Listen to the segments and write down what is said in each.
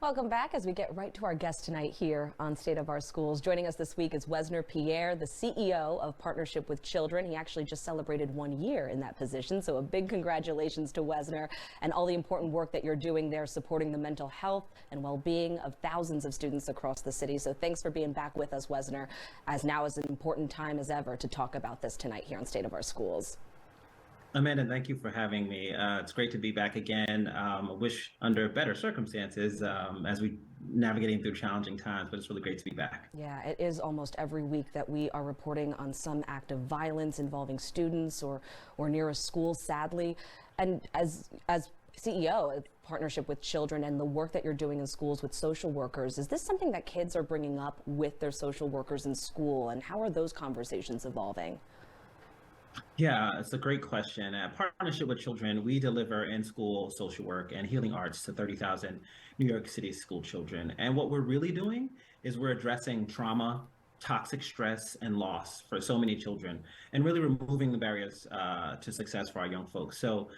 Welcome back as we get right to our guest tonight here on State of Our Schools. Joining us this week is Wesner Pierre, the CEO of Partnership with Children. He actually just celebrated 1 year in that position, so a big congratulations to Wesner and all the important work that you're doing there supporting the mental health and well-being of thousands of students across the city. So thanks for being back with us, Wesner, as now is an important time as ever to talk about this tonight here on State of Our Schools. Amanda, thank you for having me. It's great to be back again. I wish under better circumstances as we navigating through challenging times, but it's really great to be back. Yeah, it is almost every week that we are reporting on some act of violence involving students or near a school, sadly. And as CEO of Partnership with Children and the work that you're doing in schools with social workers, is this something that kids are bringing up with their social workers in school, and how are those conversations evolving? Yeah, it's a great question. At Partnership with Children, we deliver in-school social work and healing arts to 30,000 New York City school children. And what we're really doing is we're addressing trauma, toxic stress, and loss for so many children, and really removing the barriers to success for our young folks. So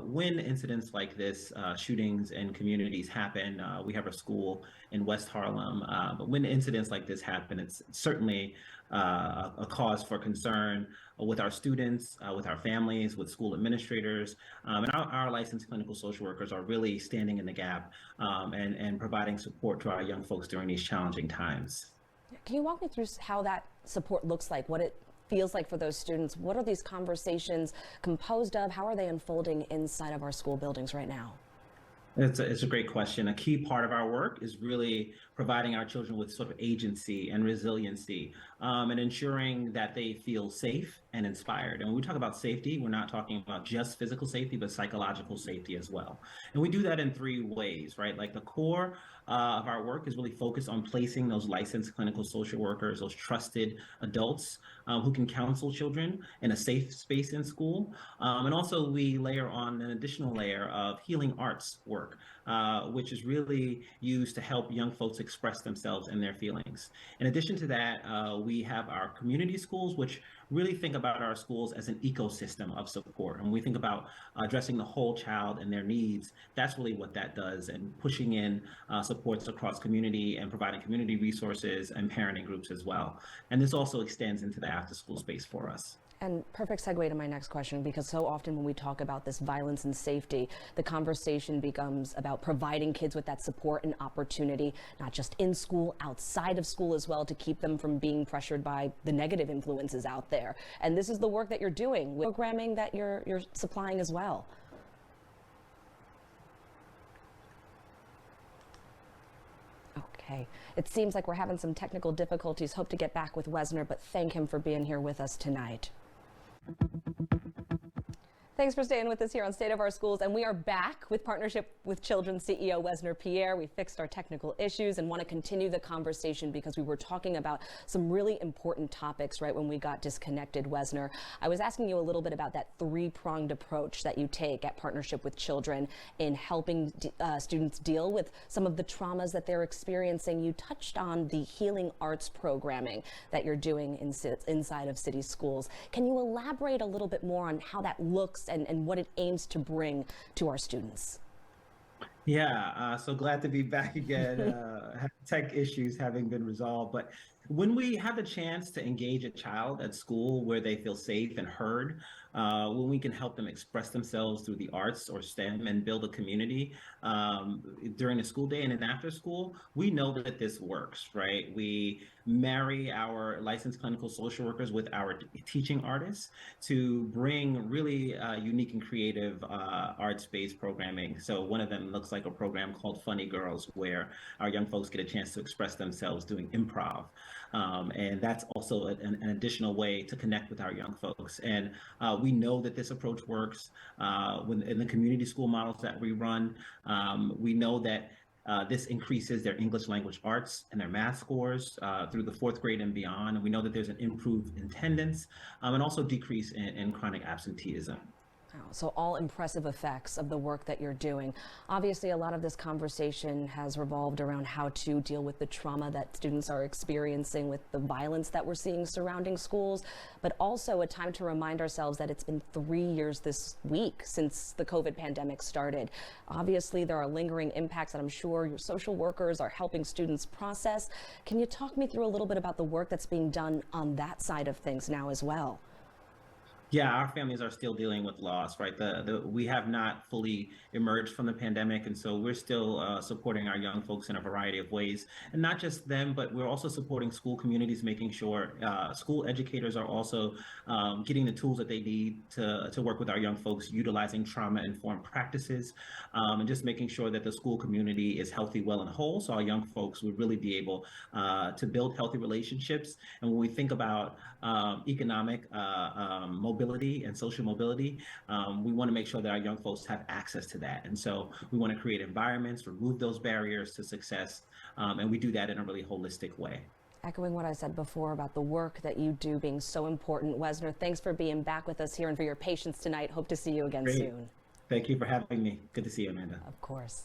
when incidents like this, shootings in communities happen, we have a school in West Harlem, but when incidents like this happen, it's certainly a cause for concern with our students, with our families, with school administrators, and our licensed clinical social workers are really standing in the gap and providing support to our young folks during these challenging times. Can you walk me through how that support looks like, what it feels like for those students? What are these conversations composed of? How are they unfolding inside of our school buildings right now? It's a great question. A key part of our work is really providing our children with sort of agency and resiliency and ensuring that they feel safe and inspired. And when we talk about safety, we're not talking about just physical safety, but psychological safety as well. And we do that in three ways, right? Like the core of our work is really focused on placing those licensed clinical social workers, those trusted adults who can counsel children in a safe space in school. And also we layer on an additional layer of healing arts work, which is really used to help young folks express themselves and their feelings. In addition to that, we have our community schools, which really think about our schools as an ecosystem of support. And when we think about addressing the whole child and their needs, that's really what that does, and pushing in supports across community and providing community resources and parenting groups as well. And this also extends into the after-school space for us. And perfect segue to my next question, because so often when we talk about this violence and safety, the conversation becomes about providing kids with that support and opportunity, not just in school, outside of school as well, to keep them from being pressured by the negative influences out there. And this is the work that you're doing with programming that you're supplying as well. Okay, it seems like we're having some technical difficulties. Hope to get back with Wesner, but thank him for being here with us tonight. Thanks for staying with us here on State of Our Schools, and we are back with Partnership with Children CEO Wesner Pierre. We fixed our technical issues and want to continue the conversation because we were talking about some really important topics right when we got disconnected, Wesner. I was asking you a little bit about that three-pronged approach that you take at Partnership with Children in helping students deal with some of the traumas that they're experiencing. You touched on the healing arts programming that you're doing inside of city schools. Can you elaborate a little bit more on how that looks and what it aims to bring to our students? Yeah, so glad to be back again. Tech issues having been resolved, but when we have the chance to engage a child at school where they feel safe and heard, when we can help them express themselves through the arts or STEM and build a community during the school day and then after school, we know that this works, right? We marry our licensed clinical social workers with our teaching artists to bring really unique and creative arts-based programming. So one of them looks like a program called Funny Girls, where our young folks get a chance to express themselves doing improv. And that's also an additional way to connect with our young folks. And we know that this approach works in the community school models that we run. We know that this increases their English language arts and their math scores through the fourth grade and beyond. And we know that there's an improved attendance and also decrease in chronic absenteeism. So all impressive effects of the work that you're doing. Obviously, a lot of this conversation has revolved around how to deal with the trauma that students are experiencing with the violence that we're seeing surrounding schools, but also a time to remind ourselves that it's been 3 years this week since the COVID pandemic started. Obviously, there are lingering impacts that I'm sure your social workers are helping students process. Can you talk me through a little bit about the work that's being done on that side of things now as well? Yeah, our families are still dealing with loss, right? We have not fully emerged from the pandemic, and so we're still supporting our young folks in a variety of ways, and not just them, but we're also supporting school communities, making sure school educators are also getting the tools that they need to work with our young folks, utilizing trauma-informed practices, and just making sure that the school community is healthy, well, and whole, so our young folks would really be able to build healthy relationships. And when we think about economic mobility and social mobility, we want to make sure that our young folks have access to that. And so we want to create environments, remove those barriers to success, and we do that in a really holistic way. Echoing what I said before about the work that you do being so important. Wesner, thanks for being back with us here and for your patience tonight. Hope to see you again Great. soon. Thank you for having me. Good to see you, Amanda. Of course.